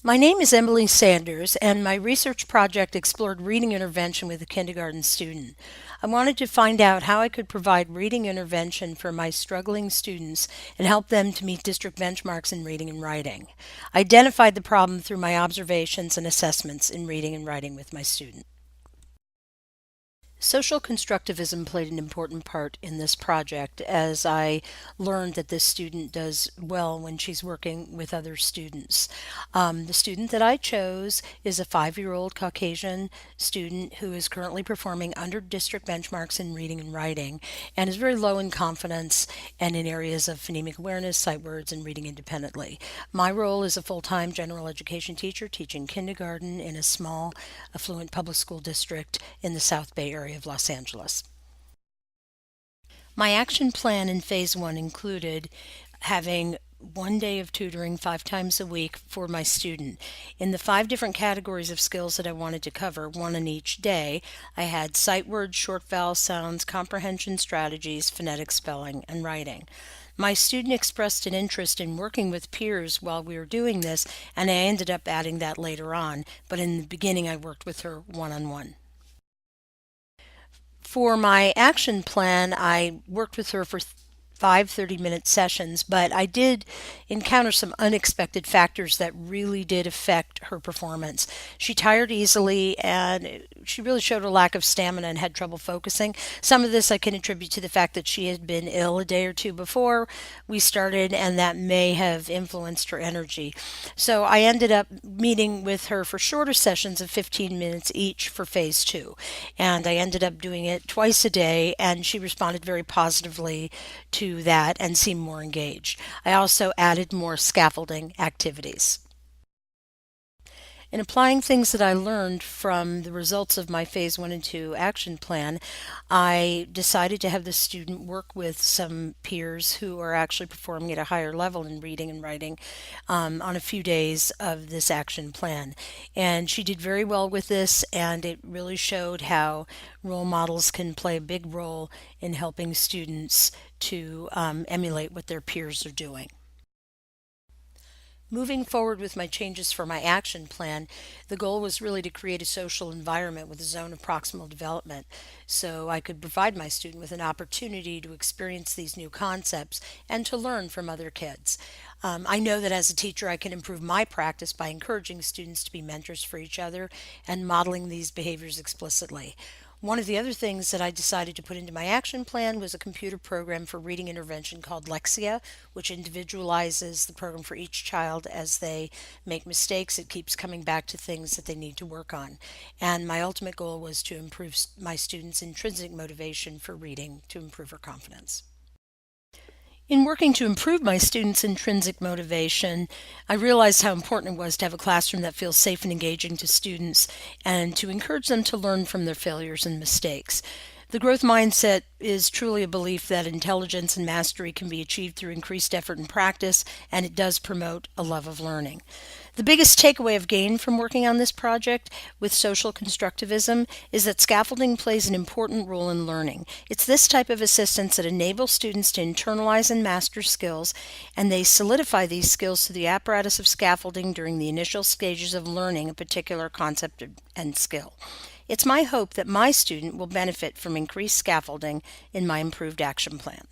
My name is Emily Sanders, and my research project explored reading intervention with a kindergarten student. I wanted to find out how I could provide reading intervention for my struggling students and help them to meet district benchmarks in reading and writing. I identified the problem through my observations and assessments in reading and writing with my student. Social constructivism played an important part in this project as I learned that this student does well when she's working with other students. The student that I chose is a 5-year-old Caucasian student who is currently performing under district benchmarks in reading and writing and is very low in confidence and in areas of phonemic awareness, sight words, and reading independently. My role is a full-time general education teacher teaching kindergarten in a small, affluent public school district in the South Bay area of Los Angeles. My action plan in phase one included having 1 day of tutoring 5 times a week for my student. In the 5 different categories of skills that I wanted to cover, one on each day, I had sight words, short vowel sounds, comprehension strategies, phonetic spelling, and writing. My student expressed an interest in working with peers while we were doing this, and I ended up adding that later on, but in the beginning I worked with her one on one. For my action plan, I worked with her for 5 30-minute sessions, but I did encounter some unexpected factors that really did affect her performance. She tired easily and she really showed a lack of stamina and had trouble focusing. Some of this I can attribute to the fact that she had been ill a day or two before we started, and that may have influenced her energy. So I ended up meeting with her for shorter sessions of 15 minutes each for phase two. And I ended up doing it twice a day, and she responded very positively to that and seemed more engaged. I also added more scaffolding activities. In applying things that I learned from the results of my phase one and two action plan, I decided to have the student work with some peers who are actually performing at a higher level in reading and writing on a few days of this action plan. And she did very well with this, and it really showed how role models can play a big role in helping students to emulate what their peers are doing. Moving forward with my changes for my action plan, the goal was really to create a social environment with a zone of proximal development so I could provide my student with an opportunity to experience these new concepts and to learn from other kids. I know that as a teacher, I can improve my practice by encouraging students to be mentors for each other and modeling these behaviors explicitly. One of the other things that I decided to put into my action plan was a computer program for reading intervention called Lexia, which individualizes the program for each child as they make mistakes. It keeps coming back to things that they need to work on. And my ultimate goal was to improve my students' intrinsic motivation for reading to improve her confidence. In working to improve my students' intrinsic motivation, I realized how important it was to have a classroom that feels safe and engaging to students and to encourage them to learn from their failures and mistakes. The growth mindset is truly a belief that intelligence and mastery can be achieved through increased effort and practice, and it does promote a love of learning. The biggest takeaway I've gained from working on this project with social constructivism is that scaffolding plays an important role in learning. It's this type of assistance that enables students to internalize and master skills, and they solidify these skills through the apparatus of scaffolding during the initial stages of learning a particular concept and skill. It's my hope that my student will benefit from increased scaffolding in my improved action plan.